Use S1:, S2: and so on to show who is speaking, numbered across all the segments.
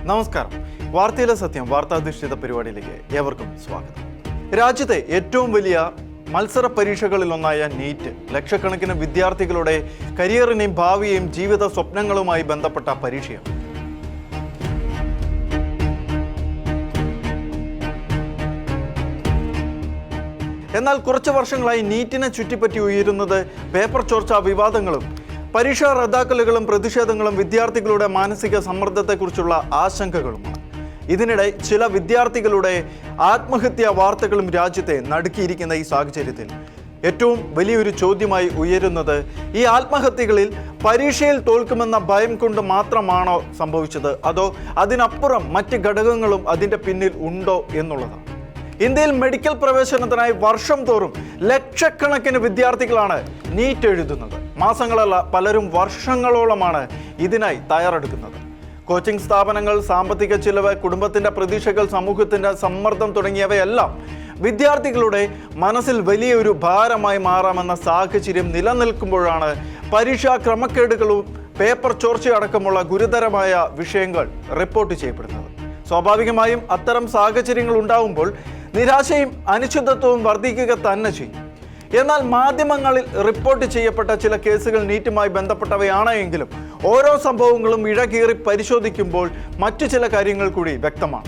S1: നമസ്കാരം. വാർത്തയിലെ സത്യം വാർത്താധിഷ്ഠിത പരിപാടിയിലേക്ക് ഏവർക്കും സ്വാഗതം. രാജ്യത്തെ ഏറ്റവും വലിയ മത്സര പരീക്ഷകളിലൊന്നായ നീറ്റ് ലക്ഷക്കണക്കിന് വിദ്യാർത്ഥികളുടെ കരിയറിനെയും ഭാവിയെയും ജീവിത സ്വപ്നങ്ങളുമായി ബന്ധപ്പെട്ട പരീക്ഷയാണ്. എന്നാൽ കുറച്ച് വർഷങ്ങളായി നീറ്റിനെ ചുറ്റിപ്പറ്റി ഉയരുന്നത് പേപ്പർ ചോർച്ചാ വിവാദങ്ങളും പരീക്ഷാ റദ്ദാക്കലുകളും പ്രതിഷേധങ്ങളും വിദ്യാർത്ഥികളുടെ മാനസിക സമ്മർദ്ദത്തെക്കുറിച്ചുള്ള ആശങ്കകളുമാണ്. ഇതിനിടെ ചില വിദ്യാർത്ഥികളുടെ ആത്മഹത്യാ വാർത്തകളും രാജ്യത്തെ നടുക്കിയിരിക്കുന്ന ഈ സാഹചര്യത്തിൽ ഏറ്റവും വലിയൊരു ചോദ്യമായി ഉയരുന്നത് ഈ ആത്മഹത്യകളിൽ പരീക്ഷയിൽ തോൽക്കുമെന്ന ഭയം കൊണ്ട് മാത്രമാണോ സംഭവിച്ചത്, അതോ അതിനപ്പുറം മറ്റ് ഘടകങ്ങളും അതിൻ്റെ പിന്നിൽ ഉണ്ടോ എന്നുള്ളതാണ്. ഇന്ത്യയിൽ മെഡിക്കൽ പ്രവേശനത്തിനായി വർഷം തോറും ലക്ഷക്കണക്കിന് വിദ്യാർത്ഥികളാണ് നീറ്റ് എഴുതുന്നത്. മാസങ്ങളല്ല, പലരും വർഷങ്ങളോളമാണ് ഇതിനായി തയ്യാറെടുക്കുന്നത്. കോച്ചിങ് സ്ഥാപനങ്ങൾ, സാമ്പത്തിക ചിലവ്, കുടുംബത്തിൻ്റെ പ്രതീക്ഷകൾ, സമൂഹത്തിൻ്റെ സമ്മർദ്ദം തുടങ്ങിയവയെല്ലാം വിദ്യാർത്ഥികളുടെ മനസ്സിൽ വലിയൊരു ഭാരമായി മാറാമെന്ന സാഹചര്യം നിലനിൽക്കുമ്പോഴാണ് പരീക്ഷാ ക്രമക്കേടുകളും പേപ്പർ ചോർച്ചയടക്കമുള്ള ഗുരുതരമായ വിഷയങ്ങൾ റിപ്പോർട്ട് ചെയ്യപ്പെടുന്നത്. സ്വാഭാവികമായും അത്തരം സാഹചര്യങ്ങൾ ഉണ്ടാവുമ്പോൾ നിരാശയും അനിശ്ചിതത്വവും വർദ്ധിക്കുക തന്നെ ചെയ്യും. എന്നാൽ മാധ്യമങ്ങളിൽ റിപ്പോർട്ട് ചെയ്യപ്പെട്ട ചില കേസുകൾ നീറ്റുമായി ബന്ധപ്പെട്ടവയാണ് എങ്കിലും ഓരോ സംഭവങ്ങളും ഇഴകീറി പരിശോധിക്കുമ്പോൾ മറ്റു ചില കാര്യങ്ങൾ കൂടി വ്യക്തമാണ്.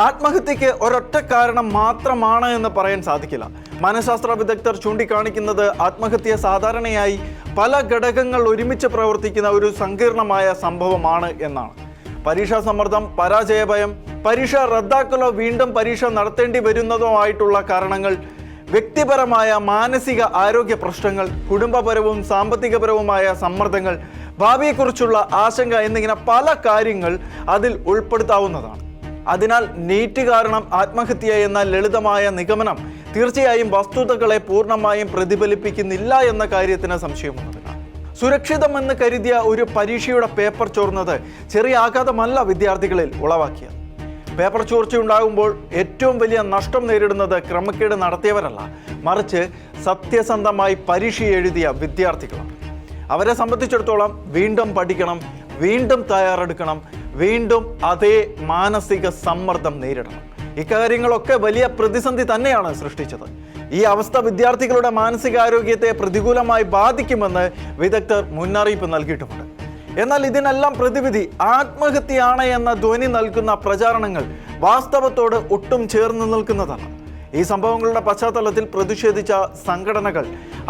S1: ആത്മഹത്യക്ക് ഒരൊറ്റ കാരണം മാത്രമാണ് എന്ന് പറയാൻ സാധിക്കില്ല. മനഃശാസ്ത്ര വിദഗ്ധർ ചൂണ്ടിക്കാണിക്കുന്നത് ആത്മഹത്യ സാധാരണയായി പല ഘടകങ്ങൾ ഒരുമിച്ച് പ്രവർത്തിക്കുന്ന ഒരു സങ്കീർണമായ സംഭവമാണ് എന്നാണ്. പരീക്ഷാ സമ്മർദ്ദം, പരാജയഭയം, പരീക്ഷ റദ്ദാക്കലോ വീണ്ടും പരീക്ഷ നടത്തേണ്ടി വരുന്നതോ ആയിട്ടുള്ള കാരണങ്ങൾ, വ്യക്തിപരമായ മാനസിക ആരോഗ്യ പ്രശ്നങ്ങൾ, കുടുംബപരവും സാമ്പത്തികപരവുമായ സമ്മർദ്ദങ്ങൾ, ഭാവിയെക്കുറിച്ചുള്ള ആശങ്ക എന്നിങ്ങനെ പല കാര്യങ്ങൾ അതിൽ ഉൾപ്പെടുത്താവുന്നതാണ്. അതിനാൽ നീറ്റ് കാരണം ആത്മഹത്യ എന്ന ലളിതമായ നിഗമനം തീർച്ചയായും വസ്തുതകളെ പൂർണ്ണമായും പ്രതിഫലിപ്പിക്കുന്നില്ല എന്ന കാര്യത്തിന് സംശയമൊന്നുമില്ല. സുരക്ഷിതമെന്ന് കരുതിയ ഒരു പരീക്ഷയുടെ പേപ്പർ ചോർന്നത് ചെറിയ ആഘാതമല്ല വിദ്യാർത്ഥികളിൽ ഉളവാക്കിയത്. പേപ്പർ ചോർച്ചയുണ്ടാകുമ്പോൾ ഏറ്റവും വലിയ നഷ്ടം നേരിടുന്നത് ക്രമക്കേട് നടത്തിയവരല്ല, മറിച്ച് സത്യസന്ധമായി പരീക്ഷ എഴുതിയ വിദ്യാർത്ഥികളാണ്. അവരെ സംബന്ധിച്ചിടത്തോളം വീണ്ടും പഠിക്കണം, വീണ്ടും തയ്യാറെടുക്കണം, വീണ്ടും അതേ മാനസിക സമ്മർദ്ദം നേരിടണം. ഇക്കാര്യങ്ങളൊക്കെ വലിയ പ്രതിസന്ധി തന്നെയാണ് സൃഷ്ടിച്ചത്. ഈ അവസ്ഥ വിദ്യാർത്ഥികളുടെ മാനസികാരോഗ്യത്തെ പ്രതികൂലമായി ബാധിക്കുമെന്ന് വിദഗ്ധർ മുന്നറിയിപ്പ് നൽകിയിട്ടുമുണ്ട്. എന്നാൽ ഇതിനെല്ലാം പ്രതിവിധി ആത്മഹത്യയാണ് എന്ന ധ്വനി നൽകുന്ന പ്രചാരണങ്ങൾ വാസ്തവത്തോട് ഒട്ടും ചേർന്ന് നിൽക്കുന്നതാണ്. ഈ സംഭവങ്ങളുടെ പശ്ചാത്തലത്തിൽ പ്രതിഷേധിച്ച സംഘടനകൾ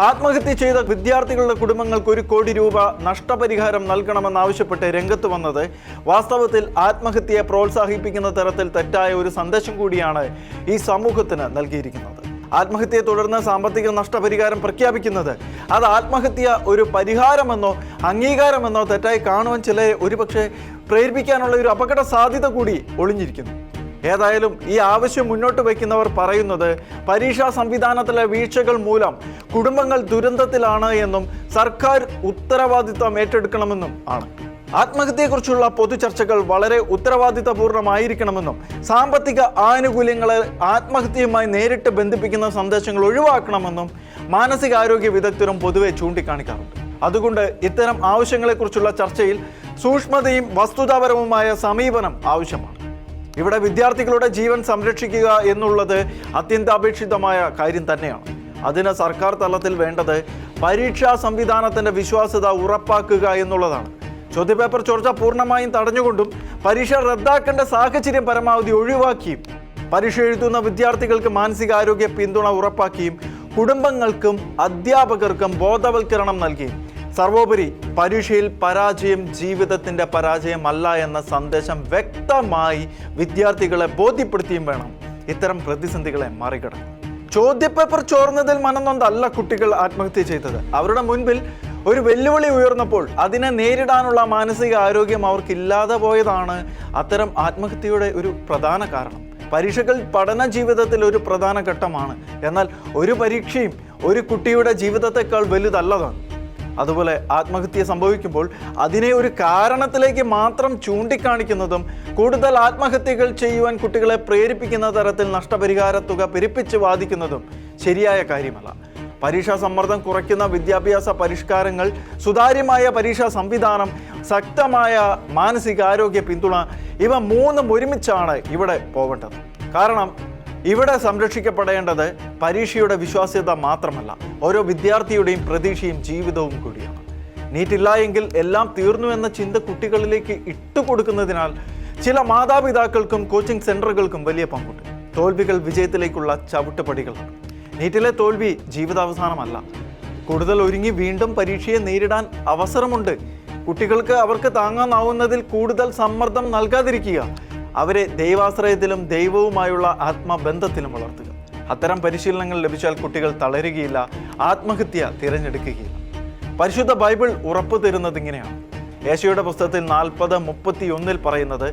S1: ആത്മഹത്യ ചെയ്ത വിദ്യാർത്ഥികളുടെ കുടുംബങ്ങൾക്ക് 1 കോടി രൂപ നഷ്ടപരിഹാരം നൽകണമെന്നാവശ്യപ്പെട്ട് രംഗത്ത് വന്നത് വാസ്തവത്തിൽ ആത്മഹത്യയെ പ്രോത്സാഹിപ്പിക്കുന്ന തരത്തിൽ തെറ്റായ ഒരു സന്ദേശം കൂടിയാണ് ഈ സമൂഹത്തിന് നൽകിയിരിക്കുന്നത്. ആത്മഹത്യയെ തുടർന്ന് സാമ്പത്തിക നഷ്ടപരിഹാരം പ്രഖ്യാപിക്കുന്നത് അത് ആത്മഹത്യ ഒരു പരിഹാരമെന്നോ അംഗീകാരമെന്നോ തെറ്റായി കാണുവാൻ ചിലരെ ഒരുപക്ഷെ പ്രേരിപ്പിക്കാനുള്ള ഒരു അപകട സാധ്യത കൂടി ഒളിഞ്ഞിരിക്കുന്നു. ഏതായാലും ഈ ആവശ്യം മുന്നോട്ട് വയ്ക്കുന്നവർ പറയുന്നത് പരീക്ഷാ സംവിധാനത്തിലെ വീഴ്ചകൾ മൂലം കുടുംബങ്ങൾ ദുരന്തത്തിലാണ് എന്നും സർക്കാർ ഉത്തരവാദിത്വം ഏറ്റെടുക്കണമെന്നും ആണ്. ആത്മഹത്യയെക്കുറിച്ചുള്ള പൊതുചർച്ചകൾ വളരെ ഉത്തരവാദിത്തപൂർണ്ണമായിരിക്കണമെന്നും സാമ്പത്തിക ആനുകൂല്യങ്ങളെ ആത്മഹത്യയുമായി നേരിട്ട് ബന്ധിപ്പിക്കുന്ന സന്ദേശങ്ങൾ ഒഴിവാക്കണമെന്നും മാനസികാരോഗ്യ വിദഗ്ധരും പൊതുവെ ചൂണ്ടിക്കാണിക്കാറുണ്ട്. അതുകൊണ്ട് ഇത്തരം ആവശ്യങ്ങളെക്കുറിച്ചുള്ള ചർച്ചയിൽ സൂക്ഷ്മതയും വസ്തുതാപരവുമായ സമീപനം ആവശ്യമാണ്. ഇവിടെ വിദ്യാർത്ഥികളുടെ ജീവൻ സംരക്ഷിക്കുക എന്നുള്ളത് അത്യന്താപേക്ഷിതമായ കാര്യം തന്നെയാണ്. അതിന് സർക്കാർ തലത്തിൽ വേണ്ടത് പരീക്ഷാ സംവിധാനത്തിൻ്റെ വിശ്വാസ്യത ഉറപ്പാക്കുക എന്നുള്ളതാണ്. ചോദ്യപേപ്പർ ചോർച്ച പൂർണ്ണമായും തടഞ്ഞുകൊണ്ടും പരീക്ഷ റദ്ദാക്കേണ്ട സാഹചര്യം പരമാവധി ഒഴിവാക്കിയും പരീക്ഷ എഴുതുന്ന വിദ്യാർത്ഥികൾക്ക് മാനസികാരോഗ്യ പിന്തുണ ഉറപ്പാക്കിയും കുടുംബങ്ങൾക്കും അധ്യാപകർക്കും ബോധവൽക്കരണം നൽകിയും സർവോപരി പരീക്ഷയിൽ പരാജയം ജീവിതത്തിൻ്റെ പരാജയമല്ല എന്ന സന്ദേശം വ്യക്തമായി വിദ്യാർത്ഥികളെ ബോധ്യപ്പെടുത്തിയും വേണം ഇത്തരം പ്രതിസന്ധികളെ മറികടക്കാൻ. ചോദ്യപേപ്പർ ചോർന്നതിൽ മനംനൊന്തല്ല കുട്ടികൾ ആത്മഹത്യ ചെയ്തത്. അവരുടെ മുൻപിൽ ഒരു വെല്ലുവിളി ഉയർന്നപ്പോൾ അതിനെ നേരിടാനുള്ള മാനസിക ആരോഗ്യം അവർക്കില്ലാതെ പോയതാണ് അത്തരം ആത്മഹത്യയുടെ ഒരു പ്രധാന കാരണം. പരീക്ഷകൾ പഠന ജീവിതത്തിൽ ഒരു പ്രധാന ഘട്ടമാണ്. എന്നാൽ ഒരു പരീക്ഷയും ഒരു കുട്ടിയുടെ ജീവിതത്തെക്കാൾ വലുതല്ലതാണ്. അതുപോലെ ആത്മഹത്യ സംഭവിക്കുമ്പോൾ അതിനെ ഒരു കാരണത്തിലേക്ക് മാത്രം ചൂണ്ടിക്കാണിക്കുന്നതും കൂടുതൽ ആത്മഹത്യകൾ ചെയ്യുവാൻ കുട്ടികളെ പ്രേരിപ്പിക്കുന്ന തരത്തിൽ നഷ്ടപരിഹാര തുക പെരുപ്പിച്ച് വാദിക്കുന്നതും ശരിയായ കാര്യമല്ല. പരീക്ഷാ സമ്മർദ്ദം കുറയ്ക്കുന്ന വിദ്യാഭ്യാസ പരിഷ്കാരങ്ങൾ, സുതാര്യമായ പരീക്ഷാ സംവിധാനം, ശക്തമായ മാനസികാരോഗ്യ പിന്തുണ, ഇവ മൂന്നും ഒരുമിച്ചാണ് ഇവിടെ പോവേണ്ടത്. കാരണം ഇവിടെ സംരക്ഷിക്കപ്പെടേണ്ടത് പരീക്ഷയുടെ വിശ്വാസ്യത മാത്രമല്ല, ഓരോ വിദ്യാർത്ഥിയുടെയും പ്രതീക്ഷയും ജീവിതവും കൂടിയാണ്. നീറ്റില്ല എങ്കിൽ എല്ലാം തീർന്നു എന്ന ചിന്ത കുട്ടികളിലേക്ക് ഇട്ടുകൊടുക്കുന്നതിനാൽ ചില മാതാപിതാക്കൾക്കും കോച്ചിങ് സെന്ററുകൾക്കും വലിയ പങ്കുണ്ട്. തോൽവികൾ വിജയത്തിലേക്കുള്ള ചവിട്ടുപടികളാണ്. നീറ്റിലെ തോൽവി ജീവിതാവസാനമല്ല. കൂടുതൽ ഒരുങ്ങി വീണ്ടും പരീക്ഷയെ നേരിടാൻ അവസരമുണ്ട്. കുട്ടികൾക്ക് അവർക്ക് താങ്ങാനാവുന്നതിൽ കൂടുതൽ സമ്മർദ്ദം നൽകാതിരിക്കുക, അവരെ ദൈവാശ്രയത്തിലും ദൈവവുമായുള്ള ആത്മബന്ധത്തിലും വളർത്തുക. അത്തരം പരിശീലനങ്ങൾ ലഭിച്ചാൽ കുട്ടികൾ തളരുകയില്ല, ആത്മഹത്യ തിരഞ്ഞെടുക്കുകയില്ല. പരിശുദ്ധ ബൈബിൾ ഉറപ്പു തരുന്നത് ഇങ്ങനെയാണ്. യേശയുടെ പുസ്തകത്തിൽ 40:31 പറയുന്നത്,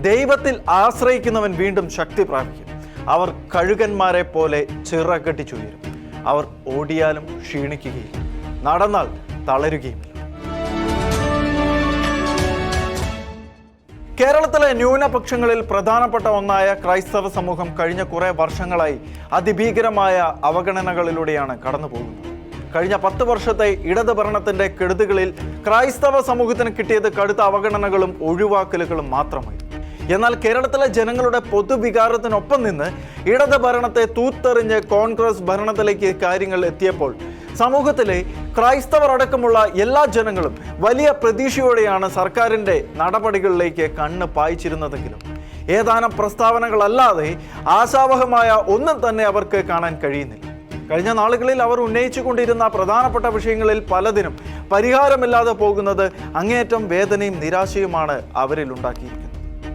S1: ദൈവത്തിൽ ആശ്രയിക്കുന്നവൻ വീണ്ടും ശക്തി പ്രാപിക്കും. അവർ കഴുകന്മാരെ പോലെ ചിറകടിച്ചുയരും. അവർ ഓടിയാലും ക്ഷീണിക്കുകയില്ല, നടന്നാൽ തളരുകയുമില്ല. കേരളത്തിലെ ന്യൂനപക്ഷങ്ങളിൽ പ്രധാനപ്പെട്ട ഒന്നായ ക്രൈസ്തവ സമൂഹം കഴിഞ്ഞ കുറേ വർഷങ്ങളായി അതിഭീകരമായ അവഗണനകളിലൂടെയാണ് കടന്നു പോകുന്നത്. കഴിഞ്ഞ 10 വർഷത്തെ ഇടത് ഭരണത്തിന്റെ കെടുതികളിൽ ക്രൈസ്തവ സമൂഹത്തിന് കിട്ടിയത് കടുത്ത അവഗണനകളും ഒഴിവാക്കലുകളും മാത്രമായി. എന്നാൽ കേരളത്തിലെ ജനങ്ങളുടെ പൊതുവികാരത്തിനൊപ്പം നിന്ന് ഇടത് ഭരണത്തെ തൂത്തെറിഞ്ഞ് കോൺഗ്രസ് ഭരണത്തിലേക്ക് കാര്യങ്ങൾ എത്തിയപ്പോൾ സമൂഹത്തിലെ ക്രൈസ്തവർ അടക്കമുള്ള എല്ലാ ജനങ്ങളും വലിയ പ്രതീക്ഷയോടെയാണ് സർക്കാരിൻ്റെ നടപടികളിലേക്ക് കണ്ണ് പായിച്ചിരുന്നതെങ്കിലും ഏതാനും പ്രസ്താവനകളല്ലാതെ ആശാവഹമായ ഒന്നും തന്നെ അവർക്ക് കാണാൻ കഴിയുന്നില്ല. കഴിഞ്ഞ നാളുകളിൽ അവർ ഉന്നയിച്ചു കൊണ്ടിരുന്ന പ്രധാനപ്പെട്ട വിഷയങ്ങളിൽ പലതിനും പരിഹാരമില്ലാതെ പോകുന്നത് അങ്ങേയറ്റം വേദനയും നിരാശയുമാണ് അവരിൽ ഉണ്ടാക്കിയിരിക്കുന്നത്.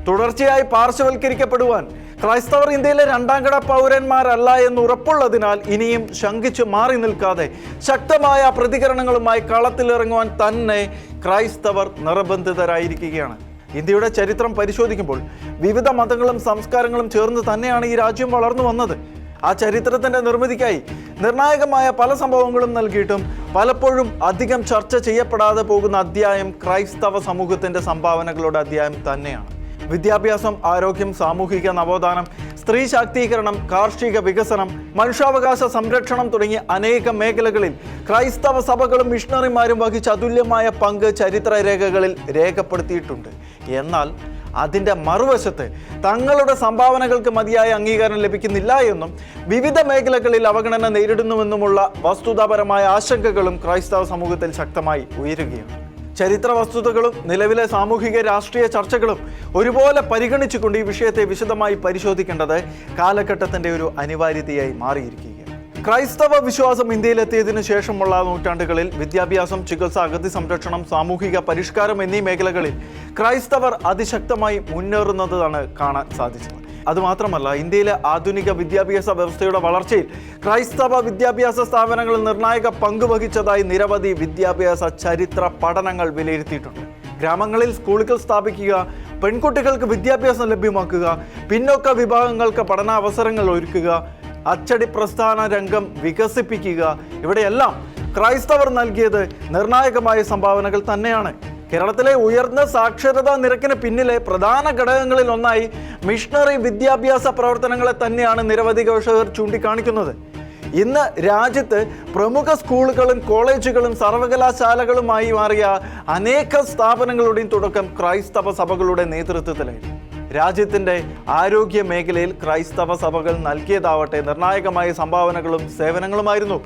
S1: തുടർച്ചയായി പാർശ്വവൽക്കരിക്കപ്പെടുവാൻ ക്രൈസ്തവർ ഇന്ത്യയിലെ രണ്ടാംകിട പൗരന്മാരല്ല എന്ന് ഉറപ്പുള്ളതിനാൽ ഇനിയും ശങ്കിച്ച് മാറി നിൽക്കാതെ ശക്തമായ പ്രതികരണങ്ങളുമായി കളത്തിലിറങ്ങുവാൻ തന്നെ ക്രൈസ്തവർ നിർബന്ധിതരായിരിക്കുകയാണ്. ഇന്ത്യയുടെ ചരിത്രം പരിശോധിക്കുമ്പോൾ വിവിധ മതങ്ങളും സംസ്കാരങ്ങളും ചേർന്ന് തന്നെയാണ് ഈ രാജ്യം വളർന്നു വന്നത്. ആ ചരിത്രത്തിന്റെ നിർമ്മിതിക്കായി നിർണായകമായ പല സംഭവങ്ങളും നൽകിയിട്ടും പലപ്പോഴും അധികം ചർച്ച ചെയ്യപ്പെടാതെ പോകുന്ന അധ്യായം ക്രൈസ്തവ സമൂഹത്തിന്റെ സംഭാവനകളുടെ അധ്യായം തന്നെയാണ്. വിദ്യാഭ്യാസം, ആരോഗ്യം, സാമൂഹിക നവോത്ഥാനം, സ്ത്രീ ശാക്തീകരണം, കാർഷിക വികസനം, മനുഷ്യാവകാശ സംരക്ഷണം തുടങ്ങിയ അനേകം മേഖലകളിൽ ക്രൈസ്തവ സഭകളും മിഷണറിമാരും വഹിച്ച അതുല്യമായ പങ്ക് ചരിത്രരേഖകളിൽ രേഖപ്പെടുത്തിയിട്ടുണ്ട്. എന്നാൽ അതിൻ്റെ മറുവശത്ത് തങ്ങളുടെ സംഭാവനകൾക്ക് മതിയായ അംഗീകാരം ലഭിക്കുന്നില്ല എന്നും വിവിധ മേഖലകളിൽ അവഗണന നേരിടുന്നുവെന്നുമുള്ള വസ്തുതാപരമായ ആശങ്കകളും ക്രൈസ്തവ സമൂഹത്തിൽ ശക്തമായി ഉയരുകയാണ്. ചരിത്ര വസ്തുതകളും നിലവിലെ സാമൂഹിക രാഷ്ട്രീയ ചർച്ചകളും ഒരുപോലെ പരിഗണിച്ചുകൊണ്ട് ഈ വിഷയത്തെ വിശദമായി പരിശോധിക്കേണ്ടത് കാലഘട്ടത്തിൻ്റെ ഒരു അനിവാര്യതയായി മാറിയിരിക്കുകയാണ്. ക്രൈസ്തവ വിശ്വാസം ഇന്ത്യയിലെത്തിയതിനു ശേഷമുള്ള നൂറ്റാണ്ടുകളിൽ വിദ്യാഭ്യാസം, ചികിത്സ, അഗതി സംരക്ഷണം, സാമൂഹിക പരിഷ്കാരം എന്നീ മേഖലകളിൽ ക്രൈസ്തവർ അതിശക്തമായി മുന്നേറുന്നതാണ് കാണാൻ സാധിച്ചത്. അതുമാത്രമല്ല, ഇന്ത്യയിലെ ആധുനിക വിദ്യാഭ്യാസ വ്യവസ്ഥയുടെ വളർച്ചയിൽ ക്രൈസ്തവ വിദ്യാഭ്യാസ സ്ഥാപനങ്ങളിൽ നിർണായക പങ്ക് വഹിച്ചതായി നിരവധി വിദ്യാഭ്യാസ ചരിത്ര പഠനങ്ങൾ വിലയിരുത്തിയിട്ടുണ്ട്. ഗ്രാമങ്ങളിൽ സ്കൂളുകൾ സ്ഥാപിക്കുക, പെൺകുട്ടികൾക്ക് വിദ്യാഭ്യാസം ലഭ്യമാക്കുക, പിന്നോക്ക വിഭാഗങ്ങൾക്ക് പഠനാവസരങ്ങൾ ഒരുക്കുക, അച്ചടി പ്രസ്ഥാന രംഗം വികസിപ്പിക്കുക, ഇവിടെയെല്ലാം ക്രൈസ്തവർ നൽകിയത് നിർണായകമായ സംഭാവനകൾ തന്നെയാണ്. കേരളത്തിലെ ഉയർന്ന സാക്ഷരതാ നിരക്കിന് പിന്നിലെ പ്രധാന ഘടകങ്ങളിൽ ഒന്നായി മിഷണറി വിദ്യാഭ്യാസ പ്രവർത്തനങ്ങളെ തന്നെയാണ് നിരവധി ഗവേഷകർ ചൂണ്ടിക്കാണിക്കുന്നത്. ഇന്ന് രാജ്യത്ത് പ്രമുഖ സ്കൂളുകളും കോളേജുകളും സർവകലാശാലകളുമായി മാറിയ അനേക സ്ഥാപനങ്ങളുടെയും തുടക്കം ക്രൈസ്തവ സഭകളുടെ നേതൃത്വത്തിലായിരുന്നു. രാജ്യത്തിൻ്റെ ആരോഗ്യ മേഖലയിൽ ക്രൈസ്തവ സഭകൾ നൽകിയതാവട്ടെ നിർണായകമായ സംഭാവനകളും സേവനങ്ങളുമായിരുന്നു.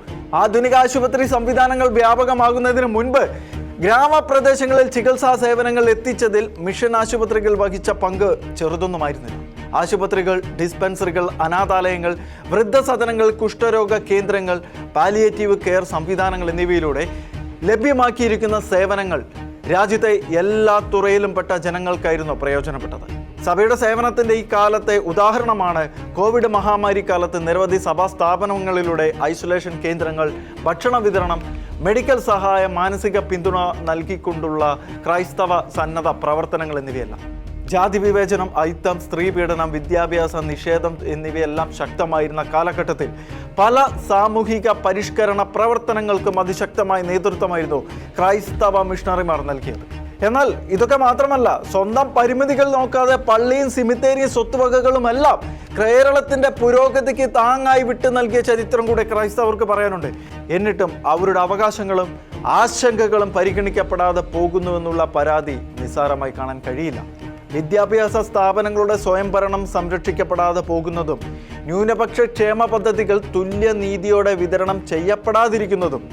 S1: ആധുനിക ആശുപത്രി സംവിധാനങ്ങൾ വ്യാപകമാകുന്നതിന് മുൻപ് ഗ്രാമപ്രദേശങ്ങളിൽ ചികിത്സാ സേവനങ്ങൾ എത്തിച്ചതിൽ മിഷൻ ആശുപത്രികൾ വഹിച്ച പങ്ക് ചെറുതൊന്നുമായിരുന്നില്ല. ആശുപത്രികൾ, ഡിസ്പെൻസറികൾ, അനാഥാലയങ്ങൾ, വൃദ്ധസദനങ്ങൾ, കുഷ്ഠരോഗ കേന്ദ്രങ്ങൾ, പാലിയേറ്റീവ് കെയർ സംവിധാനങ്ങൾ എന്നിവയിലൂടെ ലഭ്യമാക്കിയിരിക്കുന്ന സേവനങ്ങൾ രാജ്യത്തെ എല്ലാ തുറയിലും പെട്ട ജനങ്ങൾക്കായിരുന്നു പ്രയോജനപ്പെട്ടത്. സഭയുടെ സേവനത്തിൻ്റെ ഈ കാലത്തെ ഉദാഹരണമാണ് കോവിഡ് മഹാമാരി കാലത്ത് നിരവധി സഭാ സ്ഥാപനങ്ങളിലൂടെ ഐസൊലേഷൻ കേന്ദ്രങ്ങൾ, ഭക്ഷണ വിതരണം, മെഡിക്കൽ സഹായം, മാനസിക പിന്തുണ നൽകിക്കൊണ്ടുള്ള ക്രൈസ്തവ സന്നദ്ധ പ്രവർത്തനങ്ങൾ എന്നിവയെല്ലാം. ജാതി വിവേചനം, അയിത്തം, സ്ത്രീ പീഡനം, വിദ്യാഭ്യാസ നിഷേധം എന്നിവയെല്ലാം ശക്തമായിരുന്ന കാലഘട്ടത്തിൽ പല സാമൂഹിക പരിഷ്കരണ പ്രവർത്തനങ്ങൾക്കും അതിശക്തമായ നേതൃത്വമായിരുന്നു ക്രൈസ്തവ മിഷണറിമാർ നൽകിയത്. എന്നാൽ ഇതൊക്കെ മാത്രമല്ല, സ്വന്തം പരിമിതികൾ നോക്കാതെ പള്ളിയും സിമിത്തേരിയും സ്വത്തുവകകളുമെല്ലാം കേരളത്തിന്റെ പുരോഗതിക്ക് താങ്ങായി വിട്ടു നൽകിയ ചരിത്രം കൂടെ ക്രൈസ്തവർക്ക് പറയാനുണ്ട്. എന്നിട്ടും അവരുടെ അവകാശങ്ങളും ആശങ്കകളും പരിഗണിക്കപ്പെടാതെ പോകുന്നുവെന്നുള്ള പരാതി നിസ്സാരമായി കാണാൻ കഴിയില്ല. വിദ്യാഭ്യാസ സ്ഥാപനങ്ങളുടെ സ്വയംഭരണം സംരക്ഷിക്കപ്പെടാതെ പോകുന്നതും ന്യൂനപക്ഷ ക്ഷേമ പദ്ധതികൾ തുല്യനീതിയോടെ വിതരണം ചെയ്യപ്പെടാതിരിക്കുന്നതും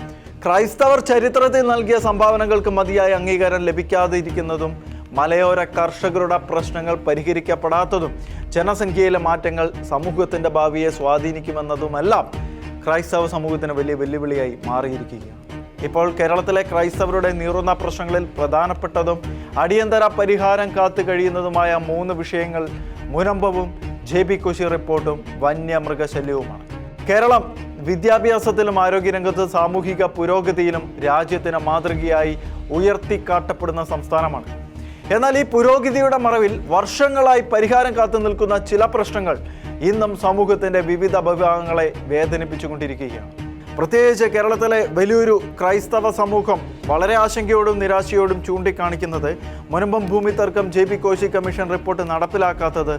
S1: ക്രൈസ്തവർ ചരിത്രത്തിൽ നൽകിയ സംഭാവനകൾക്ക് മതിയായ അംഗീകാരം ലഭിക്കാതിരിക്കുന്നതും മലയോര കർഷകരുടെ പ്രശ്നങ്ങൾ പരിഹരിക്കപ്പെടാത്തതും ജനസംഖ്യയിലെ മാറ്റങ്ങൾ സമൂഹത്തിൻ്റെ ഭാവിയെ സ്വാധീനിക്കുമെന്നതുമെല്ലാം ക്രൈസ്തവ സമൂഹത്തിന് വലിയ വെല്ലുവിളിയായി മാറിയിരിക്കുകയാണ്. ഇപ്പോൾ കേരളത്തിലെ ക്രൈസ്തവരുടെ നീറുന്ന പ്രശ്നങ്ങളിൽ പ്രധാനപ്പെട്ടതും അടിയന്തര പരിഹാരം കാത്തു കഴിയുന്നതുമായ 3 വിഷയങ്ങൾ മുനമ്പവും JB കോശി റിപ്പോർട്ടും വന്യമൃഗശല്യവുമാണ്. കേരളം വിദ്യാഭ്യാസത്തിലും ആരോഗ്യരംഗത്ത് സാമൂഹിക പുരോഗതിയിലും രാജ്യത്തിന് മാതൃകയായി ഉയർത്തിക്കാട്ടപ്പെടുന്ന സംസ്ഥാനമാണ്. എന്നാൽ ഈ പുരോഗതിയുടെ മറവിൽ വർഷങ്ങളായി പരിഹാരം കാത്തു നിൽക്കുന്ന ചില പ്രശ്നങ്ങൾ ഇന്നും സമൂഹത്തിൻ്റെ വിവിധ വിഭാഗങ്ങളെ വേദനിപ്പിച്ചുകൊണ്ടിരിക്കുകയാണ്. പ്രത്യേകിച്ച് കേരളത്തിലെ വലിയൊരു ക്രൈസ്തവ സമൂഹം വളരെ ആശങ്കയോടും നിരാശയോടും ചൂണ്ടിക്കാണിക്കുന്നത് മുനമ്പം ഭൂമി തർക്കം JB കോശി കമ്മീഷൻ റിപ്പോർട്ട് നടപ്പിലാക്കാത്തത്,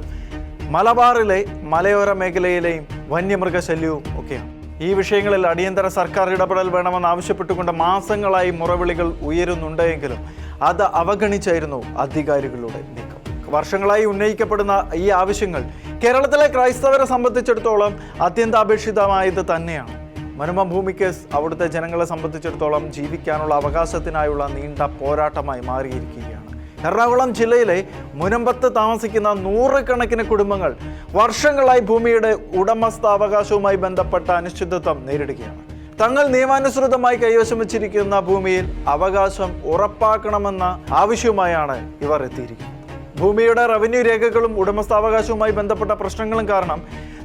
S1: മലബാറിലെ മലയോര മേഖലയിലെയും വന്യമൃഗശല്യവും ഒക്കെയാണ്. ഈ വിഷയങ്ങളിൽ അടിയന്തര സർക്കാർ ഇടപെടൽ വേണമെന്ന് ആവശ്യപ്പെട്ടുകൊണ്ട് മാസങ്ങളായി മുറവിളികൾ ഉയരുന്നുണ്ടെങ്കിലും അത് അവഗണിച്ചായിരുന്നു അധികാരികളുടെ നീക്കം. വർഷങ്ങളായി ഉന്നയിക്കപ്പെടുന്ന ഈ ആവശ്യങ്ങൾ കേരളത്തിലെ ക്രൈസ്തവരെ സംബന്ധിച്ചിടത്തോളം അത്യന്താപേക്ഷിതമായത് തന്നെയാണ്. മുനമ്പം ഭൂമി കേസ് അവിടുത്തെ ജനങ്ങളെ സംബന്ധിച്ചിടത്തോളം ജീവിക്കാനുള്ള അവകാശത്തിനായുള്ള നീണ്ട പോരാട്ടമായി മാറിയിരിക്കുകയാണ്. എറണാകുളം ജില്ലയിലെ മുനമ്പത്ത് താമസിക്കുന്ന 100 കണക്കിന് കുടുംബങ്ങൾ വർഷങ്ങളായി ഭൂമിയുടെ ഉടമസ്ഥാവകാശവുമായി ബന്ധപ്പെട്ട അനിശ്ചിതത്വം നേരിടുകയാണ്. തങ്ങൾ നിയമാനുസൃതമായി കൈവശം വച്ചിരിക്കുന്ന ഭൂമിയിൽ അവകാശം ഉറപ്പാക്കണമെന്ന ആവശ്യവുമായാണ് ഇവർ എത്തിയിരിക്കുന്നത്. ഭൂമിയുടെ റവന്യൂ രേഖകളും ഉടമസ്ഥാവകാശവുമായി ബന്ധപ്പെട്ട പ്രശ്നങ്ങളും കാരണം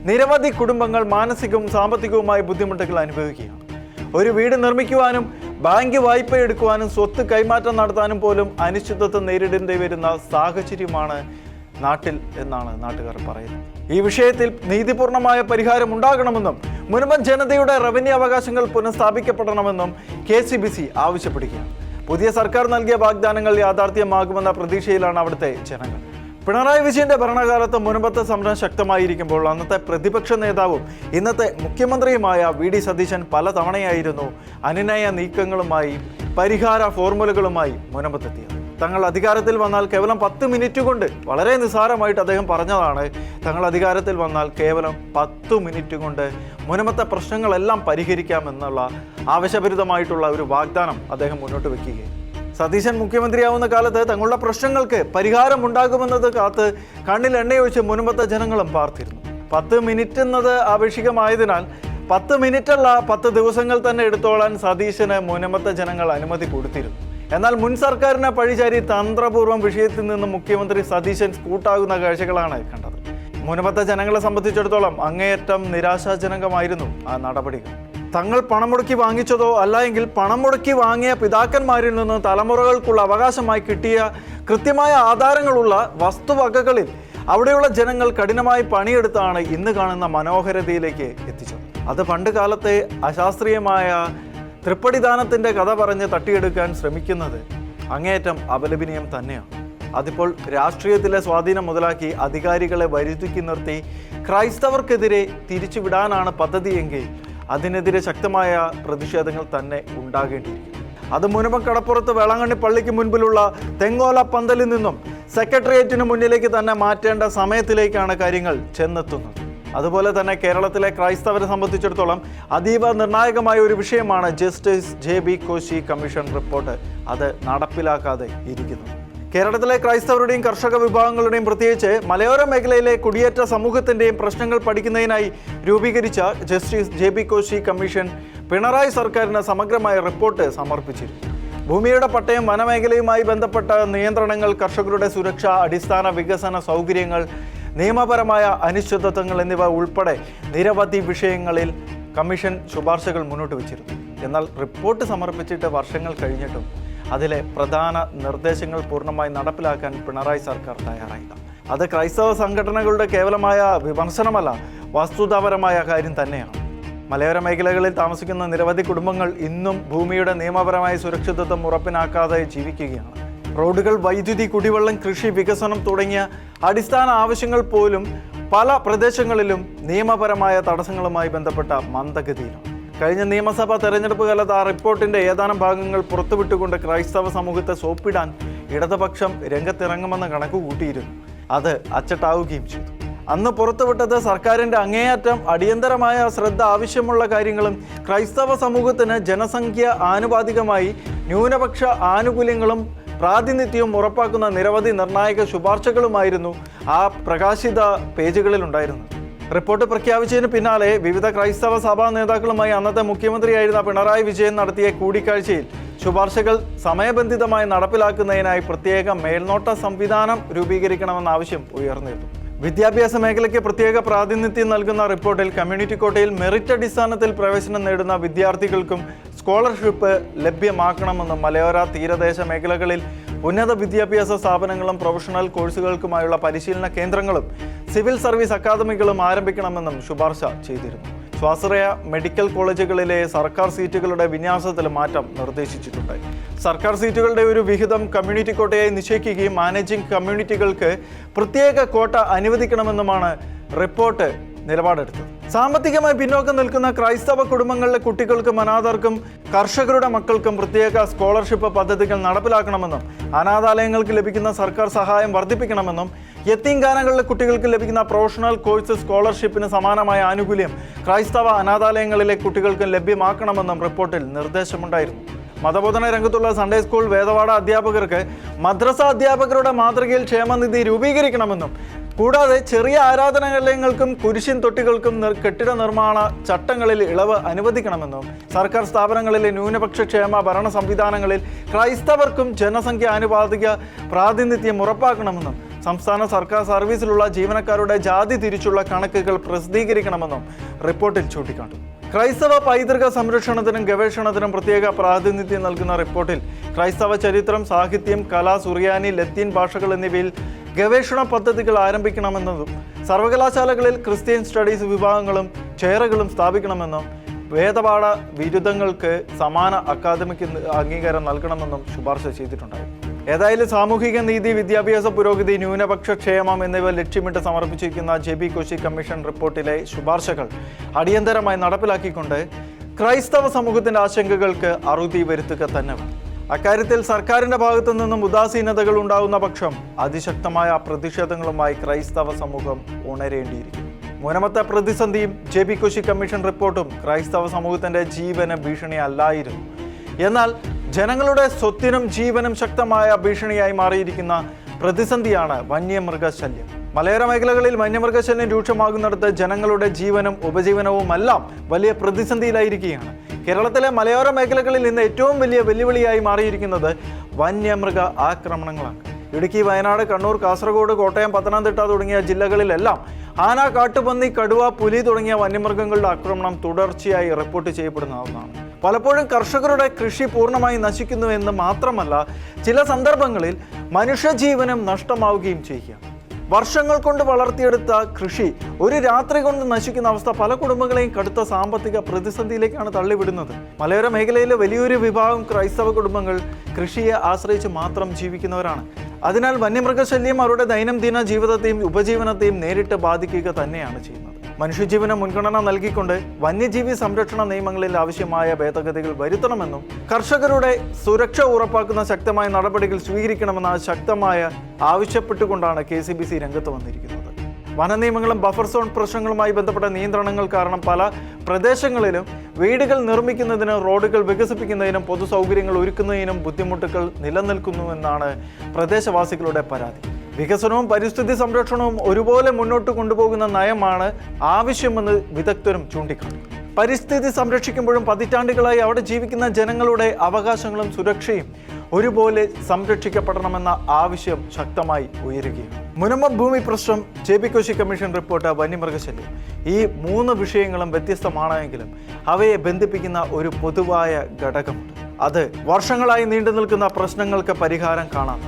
S1: നിരവധി കുടുംബങ്ങൾ മാനസികവും സാമ്പത്തികവുമായ ബുദ്ധിമുട്ടുകൾ അനുഭവിക്കുകയാണ്. ഒരു വീട് നിർമ്മിക്കുവാനും ബാങ്ക് വായ്പ എടുക്കുവാനും സ്വത്ത് കൈമാറ്റം നടത്താനും പോലും അനിശ്ചിതത്വം നേരിടേണ്ടി വരുന്ന സാഹചര്യമാണ് നാട്ടിൽ എന്നാണ് നാട്ടുകാർ പറയുന്നത്. ഈ വിഷയത്തിൽ നീതിപൂർണമായ പരിഹാരം ഉണ്ടാകണമെന്നും മുനമ്പം ജനതയുടെ റവന്യൂ അവകാശങ്ങൾ പുനഃസ്ഥാപിക്കപ്പെടണമെന്നും KCBC ആവശ്യപ്പെടുകയാണ്. പുതിയ സർക്കാർ നൽകിയ വാഗ്ദാനങ്ങൾ യാഥാർത്ഥ്യമാകുമെന്ന പ്രതീക്ഷയിലാണ് അവിടുത്തെ ജനങ്ങൾ. പിണറായി വിജയന്റെ ഭരണകാലത്ത് മുനമ്പത്തെ സമരം ശക്തമായിരിക്കുമ്പോൾ അന്നത്തെ പ്രതിപക്ഷ നേതാവും ഇന്നത്തെ മുഖ്യമന്ത്രിയുമായ VD സതീശൻ പലതവണയായിരുന്നു അനുനയ നീക്കങ്ങളുമായി പരിഹാര ഫോർമുലകളുമായി മുനമ്പത്തെത്തിയത്. തങ്ങൾ അധികാരത്തിൽ വന്നാൽ കേവലം 10 മിനിറ്റ് കൊണ്ട്, വളരെ നിസ്സാരമായിട്ട് അദ്ദേഹം പറഞ്ഞതാണ്, തങ്ങൾ അധികാരത്തിൽ വന്നാൽ കേവലം 10 മിനിറ്റ് കൊണ്ട് മുനമ്പത്തെ പ്രശ്നങ്ങളെല്ലാം പരിഹരിക്കാമെന്നുള്ള ആവശ്യഭരിതമായിട്ടുള്ള ഒരു വാഗ്ദാനം അദ്ദേഹം മുന്നോട്ട് വയ്ക്കുകയും സതീശൻ മുഖ്യമന്ത്രിയാവുന്ന കാലത്ത് തങ്ങളുടെ പ്രശ്നങ്ങൾക്ക് പരിഹാരം ഉണ്ടാകുമെന്നത് കാത്ത് കണ്ണിൽ എണ്ണയൊഴിച്ച് മുനമ്പത്തെ ജനങ്ങളും പാർത്തിരുന്നു. 10 മിനിറ്റ് എന്നത് ആവശ്യമായതിനാൽ 10 മിനിറ്റല്ല 10 ദിവസങ്ങൾ തന്നെ എടുത്തോളാൻ സതീശന് മുനമ്പത്തെ ജനങ്ങൾ അനുമതി കൊടുത്തിരുന്നു. എന്നാൽ മുൻ സർക്കാരിനെ പഴിചാരി തന്ത്രപൂർവ്വം വിഷയത്തിൽ നിന്ന് മുഖ്യമന്ത്രി സതീശൻ കൂട്ടാകുന്ന കാഴ്ചകളാണ് കണ്ടത്. മുനമ്പത്തെ ജനങ്ങളെ സംബന്ധിച്ചിടത്തോളം അങ്ങേയറ്റം നിരാശാജനകമായിരുന്നു ആ നടപടികൾ. തങ്ങൾ പണം മുടക്കി വാങ്ങിച്ചതോ അല്ല എങ്കിൽ പണം മുടക്കി വാങ്ങിയ പിതാക്കന്മാരിൽ നിന്ന് തലമുറകൾക്കുള്ള അവകാശമായി കിട്ടിയ കൃത്യമായ ആധാരങ്ങളുള്ള വസ്തുവകകളിൽ അവിടെയുള്ള ജനങ്ങൾ കഠിനമായി പണിയെടുത്താണ് ഇന്ന് കാണുന്ന മനോഹരതയിലേക്ക് എത്തിച്ചത്. അത് പണ്ട് കാലത്തെ അശാസ്ത്രീയമായ തൃപ്പടിദാനത്തിൻ്റെ കഥ പറഞ്ഞ് തട്ടിയെടുക്കാൻ ശ്രമിക്കുന്നത് അങ്ങേയറ്റം അപലപനീയം തന്നെയാണ്. അതിപ്പോൾ രാഷ്ട്രീയത്തിലെ സ്വാധീനം മുതലാക്കി അധികാരികളെ വരുത്തി നിർത്തി ക്രൈസ്തവർക്കെതിരെ തിരിച്ചുവിടാനാണ് പദ്ധതിയെങ്കിൽ അതിനെതിരെ ശക്തമായ പ്രതിഷേധങ്ങൾ തന്നെ ഉണ്ടാകേണ്ടിയിരിക്കുന്നു. അത് മുനമ്പം കടപ്പുറത്ത് വേളാങ്കണ്ണി പള്ളിക്ക് മുൻപിലുള്ള തെങ്ങോല പന്തലിൽ നിന്നും സെക്രട്ടേറിയറ്റിന് മുന്നിലേക്ക് തന്നെ മാറ്റേണ്ട സമയത്തിലേക്കാണ് കാര്യങ്ങൾ ചെന്നെത്തുന്നത്. അതുപോലെ തന്നെ കേരളത്തിലെ ക്രൈസ്തവരെ സംബന്ധിച്ചിടത്തോളം അതീവ നിർണായകമായ ഒരു വിഷയമാണ് justice JB Koshy commission report. അത് നടപ്പിലാക്കാതെ ഇരിക്കുന്നത്. കേരളത്തിലെ ക്രൈസ്തവരുടെയും കർഷക വിഭാഗങ്ങളുടെയും പ്രത്യേകിച്ച് മലയോര മേഖലയിലെ കുടിയേറ്റ സമൂഹത്തിൻ്റെയും പ്രശ്നങ്ങൾ പഠിക്കുന്നതിനായി രൂപീകരിച്ച justice JB Koshy commission Pinarayi സർക്കാരിന് സമഗ്രമായ റിപ്പോർട്ട് സമർപ്പിച്ചിരുന്നു. ഭൂമിയുടെ പട്ടയം, വനമേഖലയുമായി ബന്ധപ്പെട്ട നിയന്ത്രണങ്ങൾ, കർഷകരുടെ സുരക്ഷ, അടിസ്ഥാന വികസന സൗകര്യങ്ങൾ, നിയമപരമായ അനിശ്ചിതത്വങ്ങൾ എന്നിവ ഉൾപ്പെടെ നിരവധി വിഷയങ്ങളിൽ കമ്മീഷൻ ശുപാർശകൾ മുന്നോട്ട് വച്ചിരുന്നു. എന്നാൽ റിപ്പോർട്ട് സമർപ്പിച്ചിട്ട് വർഷങ്ങൾ കഴിഞ്ഞിട്ടും അതിലെ പ്രധാന നിർദ്ദേശങ്ങൾ പൂർണ്ണമായി നടപ്പിലാക്കാൻ പിണറായി സർക്കാർ തയ്യാറായില്ല. അത് ക്രൈസ്തവ സംഘടനകളുടെ കേവലമായ വിമർശനമല്ല, വസ്തുതാപരമായ കാര്യം തന്നെയാണ്. മലയോര മേഖലകളിൽ താമസിക്കുന്ന നിരവധി കുടുംബങ്ങൾ ഇന്നും ഭൂമിയുടെ നിയമപരമായ സുരക്ഷിതത്വം ഉറപ്പിനാക്കാതെ ജീവിക്കുകയാണ്. റോഡുകൾ, വൈദ്യുതി, കുടിവെള്ളം, കൃഷി, വികസനം തുടങ്ങിയ അടിസ്ഥാന ആവശ്യങ്ങൾ പോലും പല പ്രദേശങ്ങളിലും നിയമപരമായ തടസ്സങ്ങളുമായി ബന്ധപ്പെട്ട മന്ദഗതിയിലാണ്. കഴിഞ്ഞ നിയമസഭാ തെരഞ്ഞെടുപ്പ് കാലത്ത് ആ റിപ്പോർട്ടിന്റെ ഏതാനും ഭാഗങ്ങൾ പുറത്തുവിട്ടുകൊണ്ട് ക്രൈസ്തവ സമൂഹത്തെ സോപ്പിടാൻ ഇടതുപക്ഷം രംഗത്തിറങ്ങുമെന്ന് കണക്ക് കൂട്ടിയിരുന്നു. അത് അച്ചട്ടാവുകയും ചെയ്തു. അന്ന് പുറത്തുവിട്ടത് സർക്കാരിൻ്റെ അങ്ങേയറ്റം അടിയന്തരമായ ശ്രദ്ധ ആവശ്യമുള്ള കാര്യങ്ങളും ക്രൈസ്തവ സമൂഹത്തിന് ജനസംഖ്യ ആനുപാതികമായി ന്യൂനപക്ഷ ആനുകൂല്യങ്ങളും പ്രാതിനിധ്യവും ഉറപ്പാക്കുന്ന നിരവധി നിർണായക ശുപാർശകളുമായിരുന്നു ആ പ്രകാശിത പേജുകളിലുണ്ടായിരുന്നത്. റിപ്പോർട്ട് പ്രഖ്യാപിച്ചതിന് പിന്നാലെ വിവിധ ക്രൈസ്തവ സഭാ നേതാക്കളുമായി അന്നത്തെ മുഖ്യമന്ത്രിയായിരുന്ന പിണറായി വിജയൻ നടത്തിയ കൂടിക്കാഴ്ചയിൽ ശുപാർശകൾ സമയബന്ധിതമായി നടപ്പിലാക്കുന്നതിനായി പ്രത്യേക മേൽനോട്ട സംവിധാനം രൂപീകരിക്കണമെന്ന ആവശ്യം ഉയർന്നിരുന്നു. വിദ്യാഭ്യാസ മേഖലയ്ക്ക് പ്രത്യേക പ്രാതിനിധ്യം നൽകുന്ന റിപ്പോർട്ടിൽ കമ്മ്യൂണിറ്റി കോട്ടയിൽ മെറിറ്റ് അടിസ്ഥാനത്തിൽ പ്രവേശനം നേടുന്ന വിദ്യാർത്ഥികൾക്കും സ്കോളർഷിപ്പ് ലഭ്യമാക്കണമെന്നും മലയോര തീരദേശ മേഖലകളിൽ ഉന്നത വിദ്യാഭ്യാസ സ്ഥാപനങ്ങളും പ്രൊഫഷണൽ കോഴ്സുകൾക്കുമായുള്ള പരിശീലന കേന്ദ്രങ്ങളും സിവിൽ സർവീസ് അക്കാദമികളും ആരംഭിക്കണമെന്നും ശുപാർശ ചെയ്തിരുന്നു. സ്വാശ്രയ മെഡിക്കൽ കോളേജുകളിലെ സർക്കാർ സീറ്റുകളുടെ വിന്യാസത്തിൽ മാറ്റം നിർദ്ദേശിച്ചിട്ടുണ്ട്. സർക്കാർ സീറ്റുകളുടെ ഒരു വിഹിതം കമ്മ്യൂണിറ്റി കോട്ടയായി നിശ്ചയിക്കുകയും മാനേജിംഗ് കമ്മ്യൂണിറ്റികൾക്ക് പ്രത്യേക കോട്ട അനുവദിക്കണമെന്നുമാണ് റിപ്പോർട്ട് നിലപാടെടുത്തത്. സാമ്പത്തികമായി പിന്നോക്കം നിൽക്കുന്ന ക്രൈസ്തവ കുടുംബങ്ങളിലെ കുട്ടികൾക്കും അനാഥർക്കും കർഷകരുടെ മക്കൾക്കും പ്രത്യേക സ്കോളർഷിപ്പ് പദ്ധതികൾ നടപ്പിലാക്കണമെന്നും അനാഥാലയങ്ങൾക്ക് ലഭിക്കുന്ന സർക്കാർ സഹായം വർദ്ധിപ്പിക്കണമെന്നും യത്തീംഖാനകളിലെ കുട്ടികൾക്ക് ലഭിക്കുന്ന പ്രൊഫഷണൽ കോഴ്സ് സ്കോളർഷിപ്പിന് സമാനമായ ആനുകൂല്യം ക്രൈസ്തവ അനാഥാലയങ്ങളിലെ കുട്ടികൾക്കും ലഭ്യമാക്കണമെന്നും റിപ്പോർട്ടിൽ നിർദ്ദേശമുണ്ടായിരുന്നു. മതബോധന രംഗത്തുള്ള സൺഡേ സ്കൂൾ, വേദപാഠ അധ്യാപകർക്ക് മദ്രസ അധ്യാപകരുടെ മാതൃകയിൽ ക്ഷേമനിധി രൂപീകരിക്കണമെന്നും കൂടാതെ ചെറിയ ആരാധനാലയങ്ങൾക്കും കുരിശിൻ തൊട്ടികൾക്കും കെട്ടിട നിർമ്മാണ ചട്ടങ്ങളിൽ ഇളവ് അനുവദിക്കണമെന്നും സർക്കാർ സ്ഥാപനങ്ങളിലെ ന്യൂനപക്ഷ ക്ഷേമ ഭരണ സംവിധാനങ്ങളിൽ ക്രൈസ്തവർക്കും ജനസംഖ്യ ആനുപാതിക പ്രാതിനിധ്യം ഉറപ്പാക്കണമെന്നും സംസ്ഥാന സർക്കാർ സർവീസിലുള്ള ജീവനക്കാരുടെ ജാതി തിരിച്ചുള്ള കണക്കുകൾ പ്രസിദ്ധീകരിക്കണമെന്നും റിപ്പോർട്ടിൽ ചൂണ്ടിക്കാട്ടുന്നു. ക്രൈസ്തവ പൈതൃക സംരക്ഷണത്തിനും ഗവേഷണത്തിനും പ്രത്യേക പ്രാതിനിധ്യം നൽകുന്ന റിപ്പോർട്ടിൽ ക്രൈസ്തവ ചരിത്രം, സാഹിത്യം, കല, സുറിയാനി, ലത്തീൻ ഭാഷകൾ എന്നിവയിൽ ഗവേഷണ പദ്ധതികൾ ആരംഭിക്കണമെന്നതും സർവകലാശാലകളിൽ ക്രിസ്ത്യൻ സ്റ്റഡീസ് വിഭാഗങ്ങളും ചെയറുകളും സ്ഥാപിക്കണമെന്നും വേദപാഠ ബിരുദങ്ങൾക്ക് സമാന അക്കാദമിക് അംഗീകാരം നൽകണമെന്നും ശുപാർശ ചെയ്തിട്ടുണ്ടായിരുന്നു. ഏതായാലും സാമൂഹിക നീതി, വിദ്യാഭ്യാസ പുരോഗതി, ന്യൂനപക്ഷ ക്ഷേമം എന്നിവ ലക്ഷ്യമിട്ട് സമർപ്പിച്ചിരിക്കുന്ന JB കോശി കമ്മീഷൻ റിപ്പോർട്ടിലെ ശുപാർശകൾ അടിയന്തരമായി നടപ്പിലാക്കിക്കൊണ്ട് ക്രൈസ്തവ സമൂഹത്തിന്റെ ആശങ്കകൾക്ക് അറുതി വരുത്തുക തന്നെ വേണം. അക്കാര്യത്തിൽ സർക്കാരിന്റെ ഭാഗത്തു നിന്നും ഉദാസീനതകൾ ഉണ്ടാകുന്ന പക്ഷം അതിശക്തമായ പ്രതിഷേധങ്ങളുമായി ക്രൈസ്തവ സമൂഹം ഉണരേണ്ടിയിരിക്കുന്നു. മൂന്നാമത്തെ പ്രതിസന്ധിയും JB കോശി കമ്മീഷൻ റിപ്പോർട്ടും ക്രൈസ്തവ സമൂഹത്തിന്റെ ജീവന് ഭീഷണി അല്ലായിരുന്നു. എന്നാൽ ജനങ്ങളുടെ സ്വത്തിനും ജീവനും ശക്തമായ ഭീഷണിയായി മാറിയിരിക്കുന്ന പ്രതിസന്ധിയാണ് വന്യമൃഗശല്യം. മലയോര മേഖലകളിൽ വന്യമൃഗശല്യം രൂക്ഷമാകുന്നിടത്ത് ജനങ്ങളുടെ ജീവനും ഉപജീവനവുമെല്ലാം വലിയ പ്രതിസന്ധിയിലായിരിക്കുകയാണ്. കേരളത്തിലെ മലയോര മേഖലകളിൽ ഇന്ന് ഏറ്റവും വലിയ വെല്ലുവിളിയായി മാറിയിരിക്കുന്നത് വന്യമൃഗ ആക്രമണങ്ങളാണ്. ഇടുക്കി, വയനാട്, കണ്ണൂർ, കാസർഗോഡ്, കോട്ടയം, പത്തനംതിട്ട തുടങ്ങിയ ജില്ലകളിലെല്ലാം ആന, കാട്ടുപന്നി, കടുവ, പുലി തുടങ്ങിയ വന്യമൃഗങ്ങളുടെ ആക്രമണം തുടർച്ചയായി റിപ്പോർട്ട് ചെയ്യപ്പെടുന്ന ഒന്നാണ്. പലപ്പോഴും കർഷകരുടെ കൃഷി പൂർണ്ണമായി നശിക്കുന്നു എന്ന് മാത്രമല്ല, ചില സന്ദർഭങ്ങളിൽ മനുഷ്യജീവനും നഷ്ടമാവുകയും ചെയ്യുക. വർഷങ്ങൾ കൊണ്ട് വളർത്തിയെടുത്ത കൃഷി ഒരു രാത്രി കൊണ്ട് നശിക്കുന്ന അവസ്ഥ പല കുടുംബങ്ങളെയും കടുത്ത സാമ്പത്തിക പ്രതിസന്ധിയിലേക്കാണ് തള്ളിവിടുന്നത്. മലയോര മേഖലയിലെ വലിയൊരു വിഭാഗം ക്രൈസ്തവ കുടുംബങ്ങൾ കൃഷിയെ ആശ്രയിച്ച് മാത്രം ജീവിക്കുന്നവരാണ്. അതിനാൽ വന്യമൃഗശല്യം അവരുടെ ദൈനംദിന ജീവിതത്തെയും ഉപജീവനത്തെയും നേരിട്ട് ബാധിക്കുക തന്നെയാണ് ചെയ്യുന്നത്. മനുഷ്യജീവന് മുൻഗണന നൽകിക്കൊണ്ട് വന്യജീവി സംരക്ഷണ നിയമങ്ങളിൽ ആവശ്യമായ ഭേദഗതികൾ വരുത്തണമെന്നും കർഷകരുടെ സുരക്ഷ ഉറപ്പാക്കുന്ന ശക്തമായ നടപടികൾ സ്വീകരിക്കണമെന്ന ശക്തമായ ആവശ്യപ്പെട്ടുകൊണ്ടാണ് KCBC രംഗത്ത് വന്നിരിക്കുന്നത്. വനനിയമങ്ങളും ബഫർ സോൺ പ്രശ്നങ്ങളുമായി ബന്ധപ്പെട്ട നിയന്ത്രണങ്ങൾ കാരണം പല പ്രദേശങ്ങളിലും വീടുകൾ നിർമ്മിക്കുന്നതിനും റോഡുകൾ വികസിപ്പിക്കുന്നതിനും പൊതുസൗകര്യങ്ങൾ ഒരുക്കുന്നതിനും ബുദ്ധിമുട്ടുകൾ നിലനിൽക്കുന്നുവെന്നാണ് പ്രദേശവാസികളുടെ പരാതി. വികസനവും പരിസ്ഥിതി സംരക്ഷണവും ഒരുപോലെ മുന്നോട്ട് കൊണ്ടുപോകുന്ന നയമാണ് ആവശ്യമെന്ന് വിദഗ്ധരും ചൂണ്ടിക്കാട്ടുന്നു. പരിസ്ഥിതി സംരക്ഷിക്കുമ്പോഴും പതിറ്റാണ്ടുകളായി അവിടെ ജീവിക്കുന്ന ജനങ്ങളുടെ അവകാശങ്ങളും സുരക്ഷയും ഒരുപോലെ സംരക്ഷിക്കപ്പെടണമെന്ന ആവശ്യം ശക്തമായി ഉയരുകയാണ്. മുനമ്പം ഭൂമി പ്രശ്നം, JB കോശി കമ്മീഷൻ റിപ്പോർട്ട്, വന്യമൃഗശല്യം, ഈ 3 വിഷയങ്ങളും വ്യത്യസ്തമാണെങ്കിലും അവയെ ബന്ധിപ്പിക്കുന്ന ഒരു പൊതുവായ ഘടകമുണ്ട്. അത് വർഷങ്ങളായി നീണ്ടു നിൽക്കുന്ന പ്രശ്നങ്ങൾക്ക് പരിഹാരം കാണാം.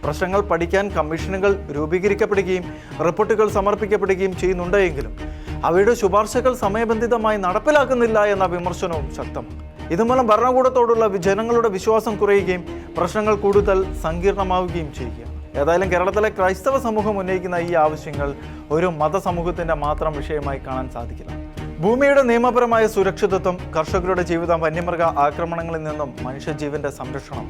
S1: പ്രശ്നങ്ങൾ പഠിക്കാൻ കമ്മീഷനുകൾ രൂപീകരിക്കപ്പെടുകയും റിപ്പോർട്ടുകൾ സമർപ്പിക്കപ്പെടുകയും ചെയ്യുന്നുണ്ടെങ്കിലും അവയുടെ ശുപാർശകൾ സമയബന്ധിതമായി നടപ്പിലാക്കുന്നില്ല എന്ന വിമർശനവും ശക്തമാണ്. ഇതുമൂലം ഭരണകൂടത്തോടുള്ള ജനങ്ങളുടെ വിശ്വാസം കുറയുകയും പ്രശ്നങ്ങൾ കൂടുതൽ സങ്കീർണമാവുകയും ചെയ്യുകയാണ്. ഏതായാലും കേരളത്തിലെ ക്രൈസ്തവ സമൂഹം ഉന്നയിക്കുന്ന ഈ ആവശ്യങ്ങൾ ഒരു മതസമൂഹത്തിന്റെ മാത്രം വിഷയമായി കാണാൻ സാധിക്കില്ല. ഭൂമിയുടെ നിയമപരമായ സുരക്ഷിതത്വം, കർഷകരുടെ ജീവിതം, വന്യമൃഗ ആക്രമണങ്ങളിൽ നിന്നും മനുഷ്യജീവന്റെ സംരക്ഷണം,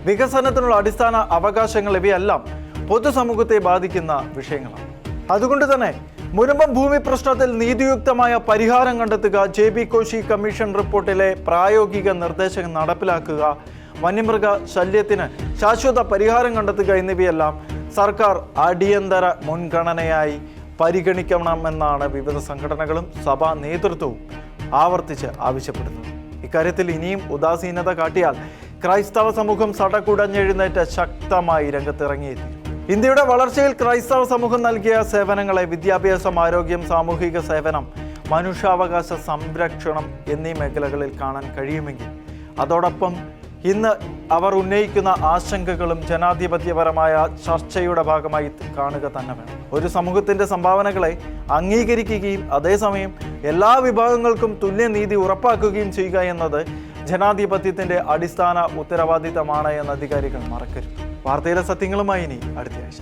S1: വികസനത്തിനുള്ള അടിസ്ഥാന അവകാശങ്ങൾ ഇവയെല്ലാം പൊതുസമൂഹത്തെ ബാധിക്കുന്ന വിഷയങ്ങളാണ്. അതുകൊണ്ട് തന്നെ മുനമ്പം ഭൂമി പ്രശ്നത്തിൽ നീതിയുക്തമായ പരിഹാരം കണ്ടെത്തുക, JB കോശി കമ്മീഷൻ റിപ്പോർട്ടിലെ പ്രായോഗിക നിർദ്ദേശങ്ങൾ നടപ്പിലാക്കുക, വന്യമൃഗ ശല്യത്തിന് ശാശ്വത പരിഹാരം കണ്ടെത്തുക എന്നിവയെല്ലാം സർക്കാർ അടിയന്തര മുൻഗണനയായി പരിഗണിക്കണമെന്നാണ് വിവിധ സംഘടനകളും സഭാ നേതൃത്വവും ആവർത്തിച്ച് ആവശ്യപ്പെടുന്നത്. ഇക്കാര്യത്തിൽ ഇനിയും ഉദാസീനത കാട്ടിയാൽ ക്രൈസ്തവ സമൂഹം സടകുടഞ്ഞെഴുന്നേറ്റ് ശക്തമായി രംഗത്തിറങ്ങിയിരിക്കും. ഇന്ത്യയുടെ വളർച്ചയിൽ ക്രൈസ്തവ സമൂഹം നൽകിയ സേവനങ്ങളെ വിദ്യാഭ്യാസം, ആരോഗ്യം, സാമൂഹിക സേവനം, മനുഷ്യാവകാശ സംരക്ഷണം എന്നീ മേഖലകളിൽ കാണാൻ കഴിയുമെങ്കിൽ അതോടൊപ്പം ഇന്ന് അവർ ഉന്നയിക്കുന്ന ആശങ്കകളും ജനാധിപത്യപരമായ ചർച്ചയുടെ ഭാഗമായി കാണുക തന്നെ വേണം. ഒരു സമൂഹത്തിൻ്റെ സംഭാവനകളെ അംഗീകരിക്കുകയും അതേസമയം എല്ലാ വിഭാഗങ്ങൾക്കും തുല്യനീതി ഉറപ്പാക്കുകയും ചെയ്യുക എന്നത് ജനാധിപത്യത്തിൻ്റെ അടിസ്ഥാന ഉത്തരവാദിത്തമാണ് എന്ന് അധികാരികൾ മറക്കരുത്. വാർത്തയിലെ സത്യങ്ങളുമായി ഇനി അടുത്ത ആഴ്ച.